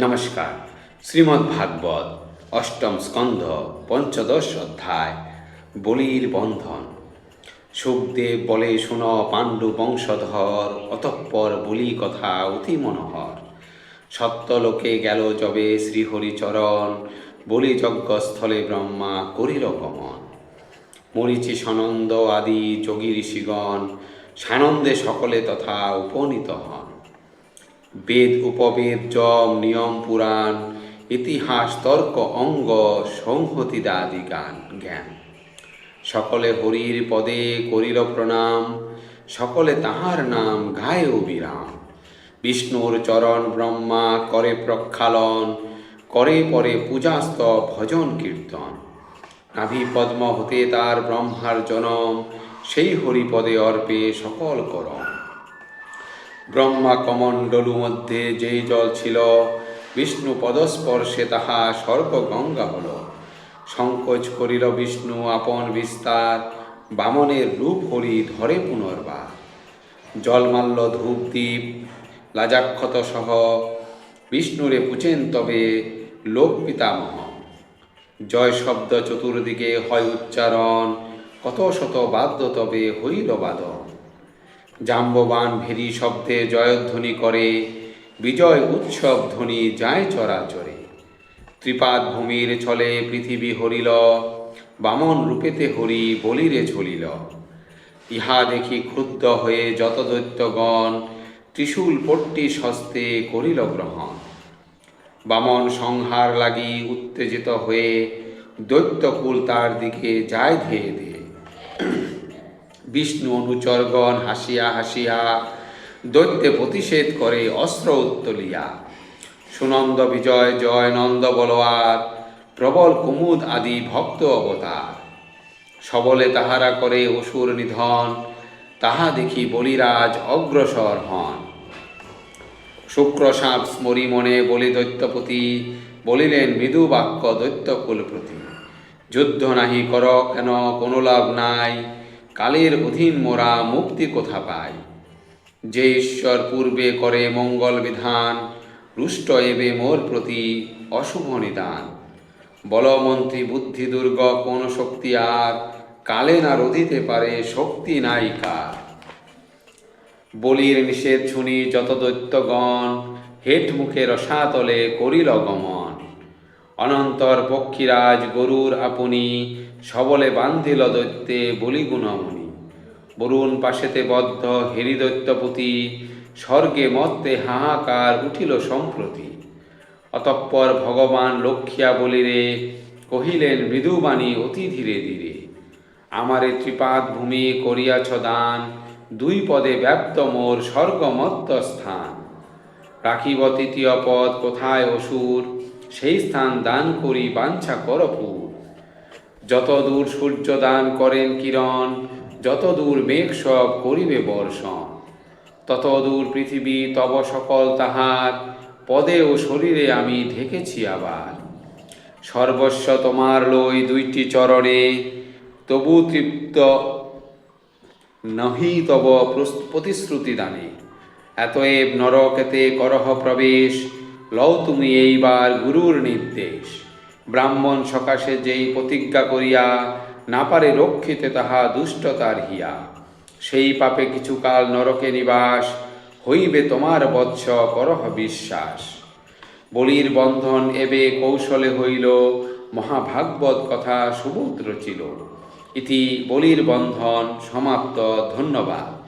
নমস্কার। শ্রীমদ্ ভাগবত অষ্টম স্কন্ধ পঞ্চদশ অধ্যায় বলির বন্ধন। সুখদেব বলে, শুন পাণ্ডু বংশধর, অতঃপর বলি কথা অতি মনোহর। সত্যলোকে গেল যবে শ্রীহরিচরণ, বলি যজ্ঞস্থলে ব্রহ্মা করিল গমন। মরীচি সনন্দ আদি যোগী ঋষিগণ, সানন্দে সকলে তথা উপনীত হন। বেদ উপবেদ যম নিয়ম পুরাণ, ইতিহাস তর্ক অঙ্গ সংহতিদাদি জ্ঞান। সকলে হরির পদে করিল প্রণাম, সকলে তাহার নাম গায়ে অবিরাম। বিষ্ণুর চরণ ব্রহ্মা করে প্রক্ষালন, করে পরে পূজাস্তব ভজন কীর্তন। নাভি পদ্ম হতে তার ব্রহ্মার জনম, সেই হরিপদে অর্পে সকল করম। ব্রহ্মা কমণ্ডলু মধ্যে যেই জল ছিল, বিষ্ণু পদস্পর্শে তাহা স্বর্গ গঙ্গা হল। সংকোচ করিল বিষ্ণু আপন বিস্তার, বামনের রূপ হরি ধরে পুনর্বার। জলমাল্য ধূপ দ্বীপ লাজাক্ষত সহ, বিষ্ণুরে পুছেন তবে লোক পিতামহ। জয় শব্দ চতুর্দিকে হয় উচ্চারণ, কত শত বাদ্য তবে হইল বাদন। জাম্ববান ভেরি শব্দে জয়ধ্বনি করে, বিজয় উৎসব ধ্বনি যায় চরাচরে। ত্রিপাদ ভূমির ছলে পৃথিবী হরিল, বামন রূপেতে হরি বলিরে ঝলিল। ইহা দেখি ক্রুদ্ধ হয়ে যত দৈত্যগণ, ত্রিশূল পট্টি হস্তে করিল গ্রহণ। বামন সংহার লাগি উত্তেজিত হয়ে, দৈত্যকুল তার দিকে যায় ধেয়ে ধেয়ে। বিষ্ণু অনুচরগণ হাসিয়া হাসিয়া, দৈত্যে প্রতিষেধ করে অস্ত্র উত্তোলিয়া। সুনন্দ বিজয় জয় নন্দ বলোয়ার, প্রবল কুমুদ আদি ভক্ত অবতার। সবলে তাহারা করে অসুর নিধন, তাহা দেখি বলিরাজ অগ্রসর হন। শুক্র সাপ স্মরি মনে বলি দৈত্যপতি, বলিলেন মৃদু বাক্য দৈত্যকুল প্রতি। যুদ্ধ নাহি কর কেন কোনো লাভ নাই, কালের অধীন মোরা মুক্তি কোথা পাই। যে ঈশ্বর পূর্বে করে মঙ্গল বিধান, রুষ্ট এবে মোর প্রতি অশুভ নিদান। বলমন্ত্রী বুদ্ধি দুর্গ কোন শক্তি আর, কালে না রোধিতে পারে শক্তি নাই কার। বলির নিষেধ শুনি যত দৈত্যগণ, হেট মুখে রসাতলে করিল গমন। অনন্তর পক্ষীরাজ গরুর আপনি, সবলে বান্ধিল দৈত্যে বলি গুণমণি। বরুণ পাশেতে বদ্ধ হেরি দৈত্যপতি, স্বর্গে মত্তে হাহাকার উঠিল সম্প্রতি। অতঃপর ভগবান লক্ষ্যা বলিরে, কহিলেন মৃদুবাণী অতি ধীরে ধীরে। আমারে ত্রিপাদ ভূমি করিয়াছ দান, দুই পদে ব্যাপ্ত মোর স্বর্গমত্ত স্থান। রাখিব তৃতীয় পদ কোথায় অসুর, সেই স্থান দান করি বাঞ্ছা করপুর। যত দূর সূর্য দান করেন কিরণ, যত দূর মেঘ সব করিবে বর্ষণ। তত দূর পৃথিবী তব সকল তাহার, পদে ও শরীরে আমি ঢেকেছি আবার। সর্বস্ব তোমার লই দুইটি চরণে, তবু তৃপ্ত নহি তব প্রতিশ্রুতি দানে। এতএব নরকেতে করহ প্রবেশ, লও তুমি এইবার গুরুর নির্দেশ। ব্রাহ্মণ সকাশে যেই প্রতিজ্ঞা করিয়া, না পারে রক্ষিতে তাহা দুষ্টতার হিয়া। সেই পাপে কিছুকাল নরকে নিবাস, হইবে তোমার বৎস করহ বিশ্বাস। বলির বন্ধন এবে কৌশলে হইল, মহাভাগবত কথা সুবোধ রচিল। ইতি বলির বন্ধন সমাপ্ত। ধন্যবাদ।